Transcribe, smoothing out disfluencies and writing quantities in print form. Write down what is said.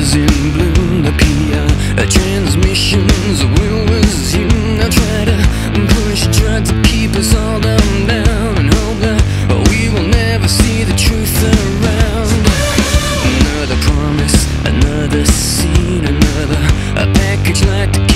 Roses in bloom appear, transmissions will resume. Now try to push, try to keep us all down, and hope that we will never see the truth around. Another promise, another scene, another package like the